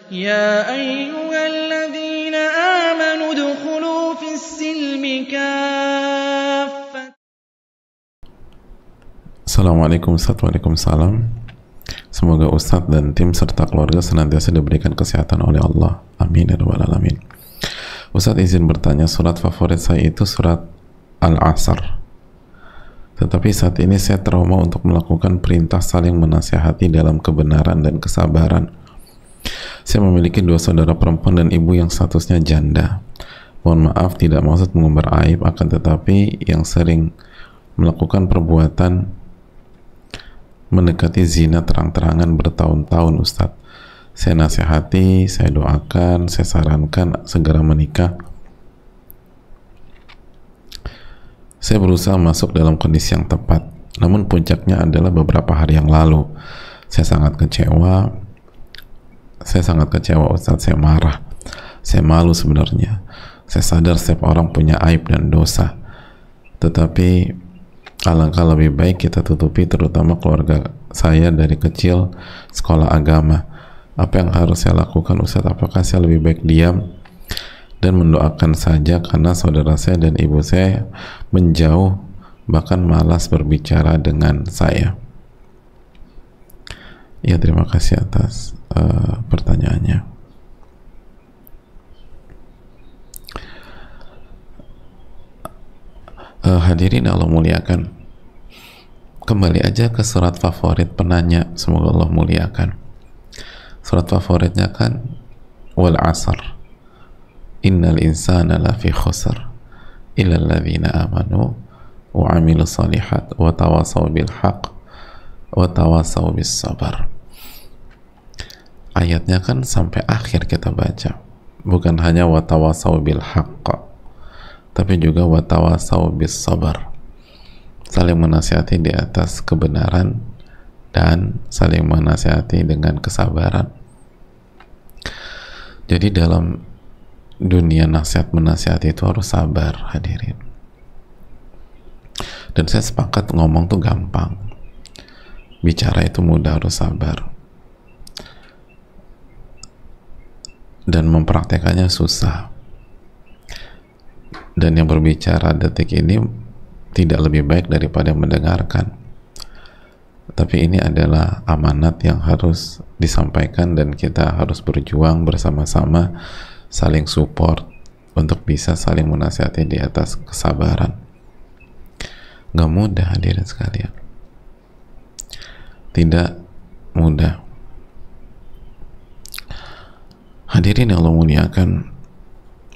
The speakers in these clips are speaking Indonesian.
يَا أَيُّهَا الَّذِينَ آمَنُوا ادْخُلُوا فِي السِّلْمِ كَافَّةً. Assalamualaikum Ustaz. Waalaikumsalam. Semoga Ustaz dan tim serta keluarga senantiasa diberikan kesehatan oleh Allah. Amin ya rabbal alamin. Ustaz izin bertanya, surat favorit saya itu surat Al-Asr. Tetapi saat ini saya trauma untuk melakukan perintah saling menasihati dalam kebenaran dan kesabaran. Saya memiliki 2 saudara perempuan dan ibu yang statusnya janda. Mohon maaf, tidak maksud mengumbar aib, akan tetapi yang sering melakukan perbuatan mendekati zina terang-terangan bertahun-tahun, Ustadz. Saya nasihati, saya doakan, saya sarankan segera menikah. Saya berusaha masuk dalam kondisi yang tepat, namun puncaknya adalah beberapa hari yang lalu. Saya sangat kecewa Ustadz. Saya marah, saya malu sebenarnya. Saya sadar setiap orang punya aib dan dosa, tetapi alangkah lebih baik kita tutupi, terutama keluarga saya dari kecil sekolah agama. Apa yang harus saya lakukan, Ustadz? Apakah saya lebih baik diam dan mendoakan saja karena saudara saya dan ibu saya menjauh, bahkan malas berbicara dengan saya? Ya, terima kasih atas pertanyaannya. Hadirin Allah muliakan, kembali aja ke surat favorit penanya, semoga Allah muliakan. Surat favoritnya kan wal asr, innal insana lafi khusr illa alladhina amanu wa amilu salihat wa tawasaw bil haq wa tawasaw bis sabar. Ayatnya kan sampai akhir kita baca, bukan hanya wa tawasaw bil haqq, tapi juga wa tawasaw bis sabar, saling menasihati di atas kebenaran dan saling menasihati dengan kesabaran. Jadi dalam dunia nasihat menasihati itu harus sabar, hadirin. Dan saya sepakat, ngomong tuh gampang, bicara itu mudah, harus sabar. Dan mempraktekannya susah. Dan yang berbicara detik ini tidak lebih baik daripada mendengarkan. Tapi ini adalah amanat yang harus disampaikan, dan kita harus berjuang bersama-sama, saling support untuk bisa saling menasihati di atas kesabaran. Gak mudah, hadirin sekalian, tidak mudah. Hadirin yang Allah muliakan,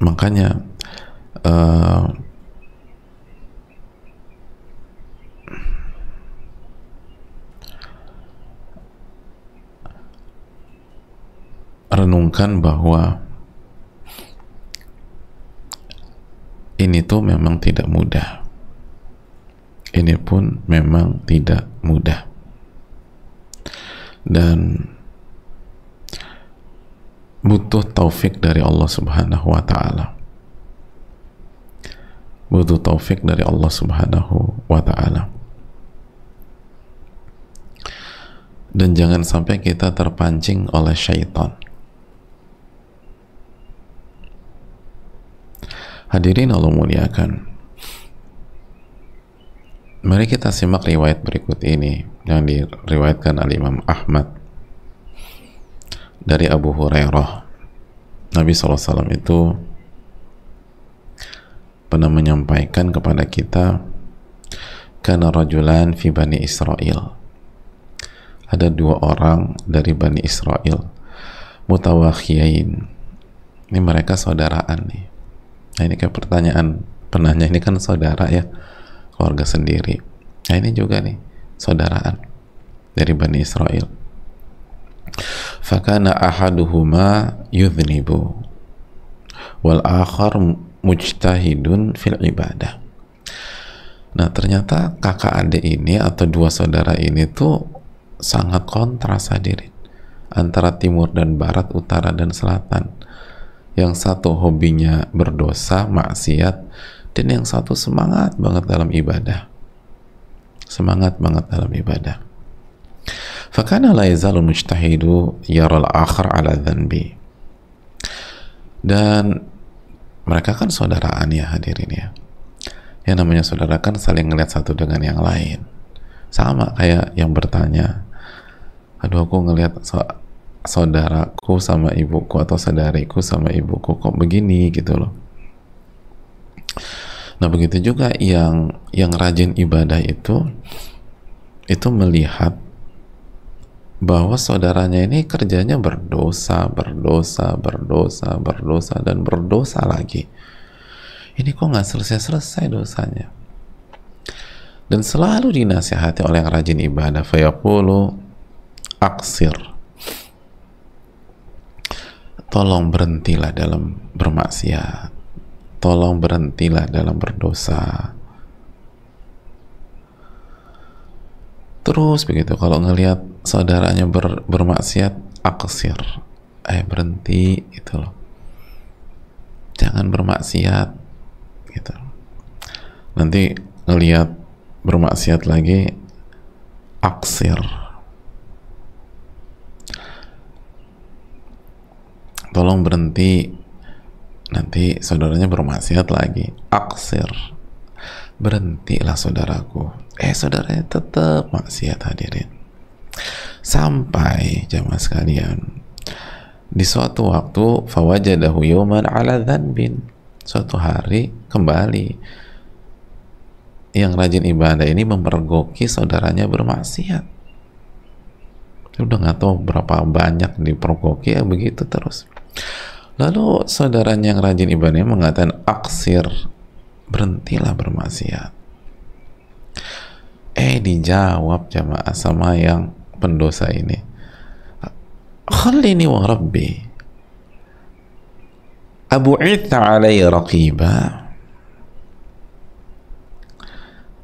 makanya renungkan bahwa ini tuh memang tidak mudah. Ini pun memang tidak mudah. Dan butuh taufik dari Allah Subhanahu wa ta'ala. Butuh taufik dari Allah Subhanahu wa ta'ala. Dan jangan sampai kita terpancing oleh syaitan. Hadirin Allah muliakan, mari kita simak riwayat berikut ini yang diriwayatkan oleh Imam Ahmad dari Abu Hurairah. Nabi SAW itu pernah menyampaikan kepada kita, kana rajulan fi Bani Israel, ada 2 orang dari Bani Israel, mutawakhiyain, ini mereka saudaraan nih. Nah, ini kayak pertanyaan penanya, ini kan saudara ya, keluarga sendiri. Nah, ini juga nih saudaraan dari Bani Israel. Fakana ahaduhuma yudhnibu wal akhar mujtahidun fil ibadah. Nah, ternyata kakak adik ini atau 2 saudara ini tuh sangat kontras, hadirin, antara timur dan barat, utara dan selatan. Yang satu hobinya berdosa, maksiat, dan yang satu semangat banget dalam ibadah. Semangat banget dalam ibadah. Fakana la yazalu mujtahidu yara al-akhar ala dhanbi. Dan mereka kan saudaraan ya, hadirin ya. Yang namanya saudara kan saling ngeliat satu dengan yang lain. Sama kayak yang bertanya, aduh aku ngeliat saudaraku sama ibuku atau saudariku sama ibuku kok begini gitu loh. Nah begitu juga yang rajin ibadah itu melihat bahwa saudaranya ini kerjanya berdosa dan berdosa lagi. Ini kok nggak selesai dosanya. Dan selalu dinasihati oleh yang rajin ibadah, fayaqulu aksir, tolong berhentilah dalam bermaksiat, tolong berhentilah dalam berdosa. Terus begitu, kalau ngelihat saudaranya bermaksiat, aksir, berhenti gitu loh, jangan bermaksiat gitu. Nanti ngelihat bermaksiat lagi, aksir, tolong berhenti. Nanti saudaranya bermaksiat lagi, aksir, berhentilah saudaraku. Saudaranya tetap maksiat, hadirin. Sampai jamaah sekalian, di suatu waktu fawajadahu yawman ala dhanbin, suatu hari kembali yang rajin ibadah ini memergoki saudaranya bermaksiat. Udah nggak tahu berapa banyak dipergoki, ya begitu terus. Lalu saudaranya yang rajin ibadah mengatakan aksir, berhentilah bermaksiat. Dijawab jamaah sama yang pendosa ini, khallini wa rabbi abu'itha alaiya raqiba,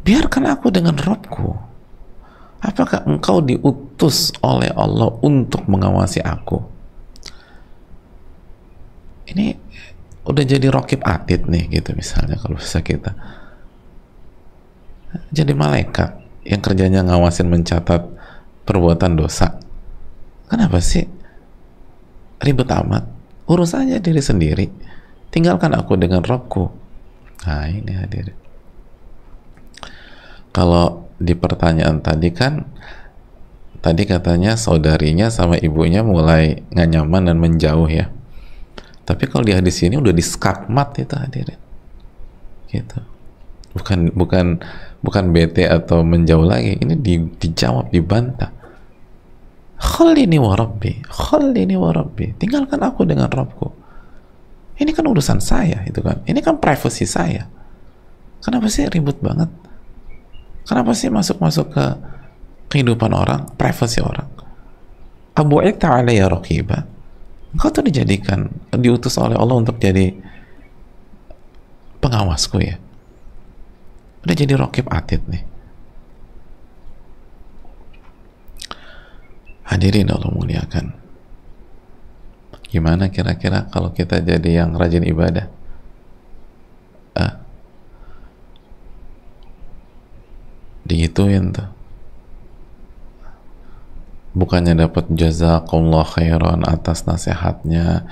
biarkan aku dengan Rabbku. Apakah engkau diutus oleh Allah untuk mengawasi aku? Ini udah jadi raqib atid nih gitu, misalnya kalau bisa kita jadi malaikat yang kerjanya ngawasin, mencatat perbuatan dosa. Kenapa sih ribet amat? Urus aja diri sendiri, tinggalkan aku dengan Rabbku. Nah ini hadirin, kalau di pertanyaan tadi kan, tadi katanya saudarinya sama ibunya mulai nggak nyaman dan menjauh ya. Tapi kalau di hadis ini udah di skakmat itu hadirin, gitu. Bukan bete atau menjauh lagi. Ini dijawab, dibantah. Khallini wa rabbi, tinggalkan aku dengan Rabbku. Ini kan urusan saya, itu kan. Ini kan privasi saya. Kenapa sih ribut banget? Kenapa sih masuk ke kehidupan orang, privasi orang? Abu'itha alayya raqiba, engkau tuh diutus oleh Allah untuk jadi pengawasku ya. Udah jadi raqib atid nih. Hadirin Allah muliakan. Gimana kira-kira kalau kita jadi yang rajin ibadah? Digituin tuh. Bukannya dapat jazakallah khairan atas nasihatnya,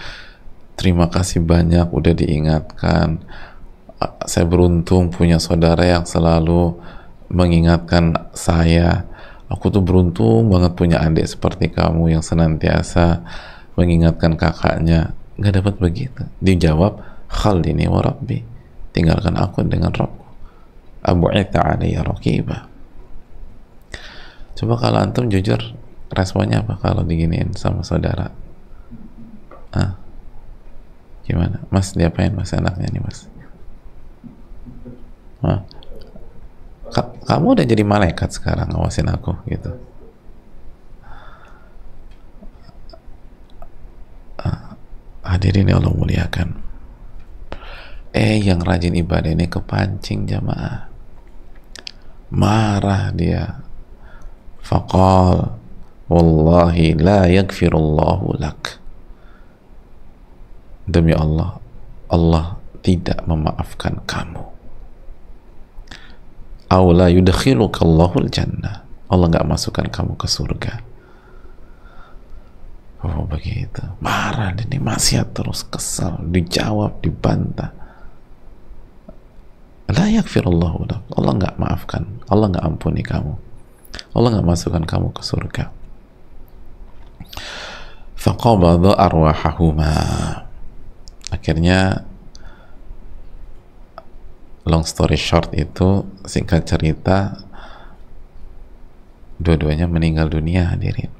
terima kasih banyak udah diingatkan, saya beruntung punya saudara yang selalu mengingatkan saya, aku tuh beruntung banget punya adik seperti kamu yang senantiasa mengingatkan kakaknya. Nggak dapat begitu. Dijawab, khallini wa rabbi, tinggalkan aku dengan Rabbku. Abu'itha alayya raqiba. Coba kalau antum jujur, responnya apa kalau diginiin sama saudara? Gimana? Mas, diapain mas anaknya nih mas? Kamu udah jadi malaikat sekarang ngawasin aku gitu. Hadirin yang Allah muliakan. Yang rajin ibadah ini kepancing jamaah, marah dia. Faqal wallahi la yaghfirullahu lak, demi Allah, Allah tidak memaafkan kamu. Aw la yudkhiluka Allahul jannah, Allah nggak masukkan kamu ke surga. begitu, marah, ini maksiat terus, kesal, dijawab, dibantah. La yaghfirullahu lak, Allah nggak maafkan, Allah nggak ampuni kamu, Allah nggak masukkan kamu ke surga. Faqabadha arwahahuma, akhirnya long story short itu, singkat cerita, dua-duanya meninggal dunia, hadirin.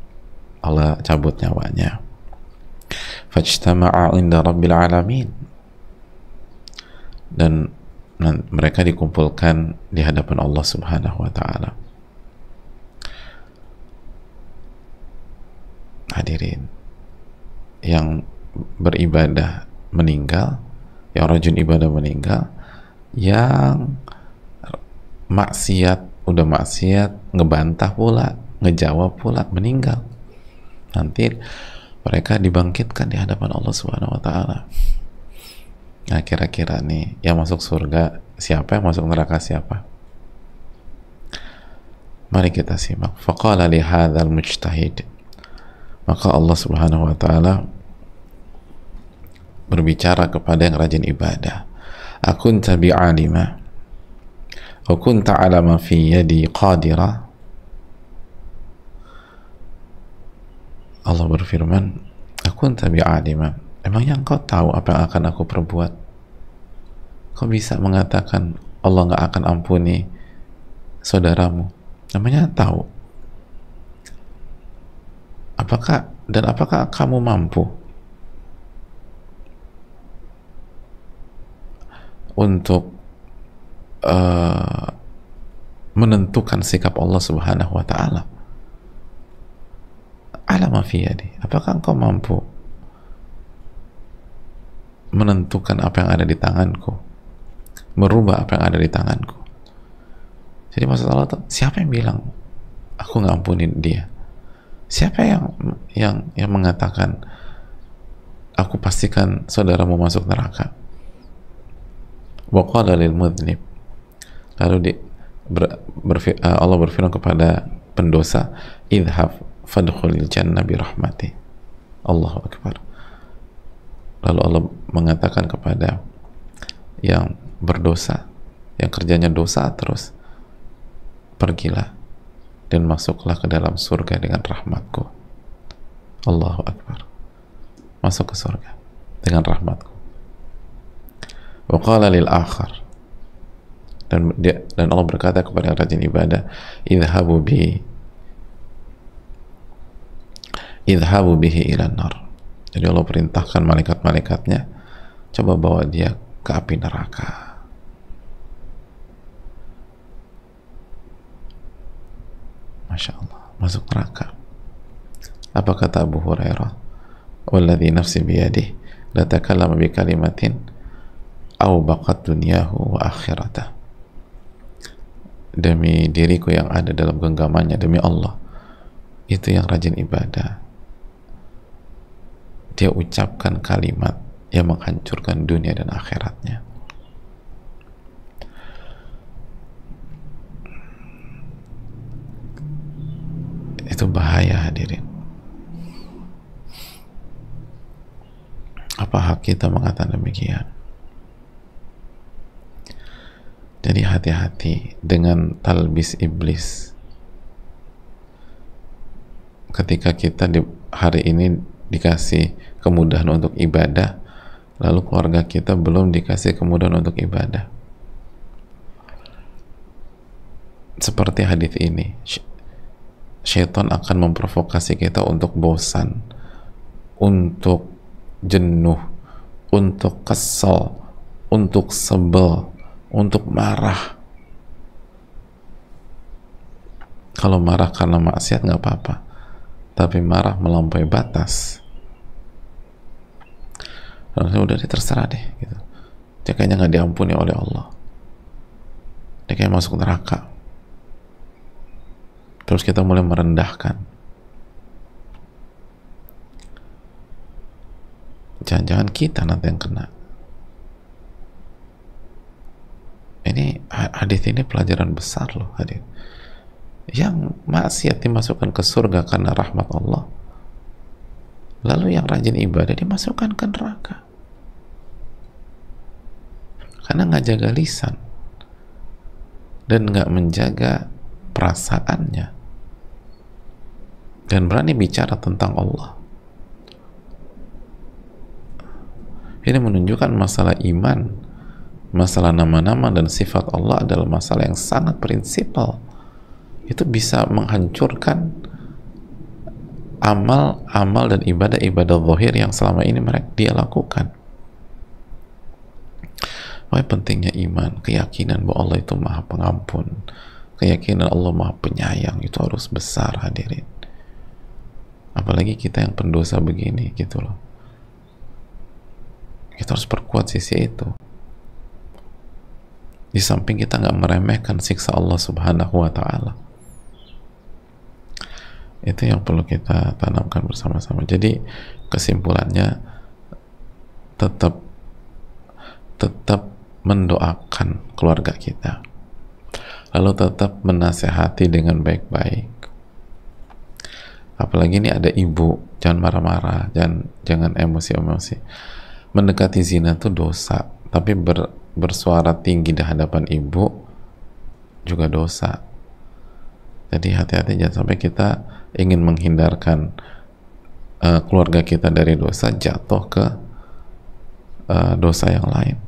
Allah cabut nyawanya. Fajtama'a inda rabbil alamin, dan mereka dikumpulkan di hadapan Allah subhanahu wa ta'ala. Hadirin, yang beribadah meninggal, yang rajin ibadah meninggal, yang maksiat, udah maksiat, ngebantah pula, ngejawab pula, meninggal. Nanti mereka dibangkitkan di hadapan Allah Subhanahu wa ta'ala. Nah, kira-kira nih, yang masuk surga siapa, yang masuk neraka siapa? Mari kita simak. Faqala li hadzal mujtahid, maka Allah Subhanahu wa ta'ala berbicara kepada yang rajin ibadah. Akunta bi'alima wa kunta ala ma fi yadi qadira. Allah berfirman, akunta bi'alima, emangnya engkau tahu apa yang akan aku perbuat? Kau bisa mengatakan Allah nggak akan ampuni saudaramu? Namanya tahu. Apakah kamu mampu untuk menentukan sikap Allah Subhanahu wa ta'ala? Ala ma fi yadi, apakah engkau mampu menentukan apa yang ada di tanganku, merubah apa yang ada di tanganku? Jadi maksud Allah tuh, siapa yang bilang aku nggak ampunin dia? Siapa yang mengatakan aku pastikan saudaramu masuk neraka? Wa qala lil mudhnib, lalu Allah berfirman kepada pendosa, idhab fadkhulil jannah bi rahmati. Allahu akbar. Lalu Allah mengatakan kepada yang berdosa, yang kerjanya dosa terus, pergilah dan masuklah ke dalam surga dengan rahmatku. Allahu akbar. Masuk ke surga dengan rahmatku. Wa qala lil akhar, dan Allah berkata kepada yang rajin ibadah, idhabu bihi ilan nar. Jadi Allah perintahkan malaikat-malaikatnya, coba bawa dia ke api neraka. Masya Allah, masuk neraka. Apa kata Abu Hurairah? Walladhi nafsi biyadih la takallama bi kalimatin aw baqat dunyahu wa akhiratah. Demi diriku yang ada dalam genggamannya, demi Allah, itu yang rajin ibadah, dia ucapkan kalimat yang menghancurkan dunia dan akhiratnya. Itu bahaya, hadirin. Apa hak kita mengatakan demikian? Jadi hati-hati dengan talbis iblis. Ketika kita hari ini dikasih kemudahan untuk ibadah, lalu keluarga kita belum dikasih kemudahan untuk ibadah. Seperti hadis ini, syaitan akan memprovokasi kita untuk bosan, untuk jenuh, untuk kesal, untuk sebel, untuk marah. Kalau marah karena maksiat nggak apa-apa, tapi marah melampaui batas, udah terserah deh gitu. Dia kayaknya nggak diampuni oleh Allah, dia kayak masuk neraka. Terus kita mulai merendahkan. Jangan-jangan kita nanti yang kena. Ini hadis ini pelajaran besar loh, hadis. Yang maksiat dimasukkan ke surga karena rahmat Allah, lalu yang rajin ibadah dimasukkan ke neraka karena nggak jaga lisan dan nggak menjaga perasaannya dan berani bicara tentang Allah. Ini menunjukkan masalah iman, masalah nama-nama dan sifat Allah adalah masalah yang sangat prinsipal. Itu bisa menghancurkan amal dan ibadah-ibadah zahir yang selama ini dia lakukan. Makanya pentingnya iman, keyakinan bahwa Allah itu maha pengampun, keyakinan Allah maha penyayang, itu harus besar hadirin. Apalagi kita yang pendosa begini gitu loh, kita harus perkuat sisi itu. Di samping kita nggak meremehkan siksa Allah subhanahu wa ta'ala. Itu yang perlu kita tanamkan bersama-sama. Jadi kesimpulannya tetap mendoakan keluarga kita, lalu tetap menasehati dengan baik-baik. Apalagi ini ada ibu, jangan marah-marah, jangan emosi-emosi. Mendekati zina itu dosa, tapi bersuara tinggi di hadapan ibu juga dosa. Jadi hati-hati, jangan sampai kita ingin menghindarkan keluarga kita dari dosa, jatuh ke dosa yang lain.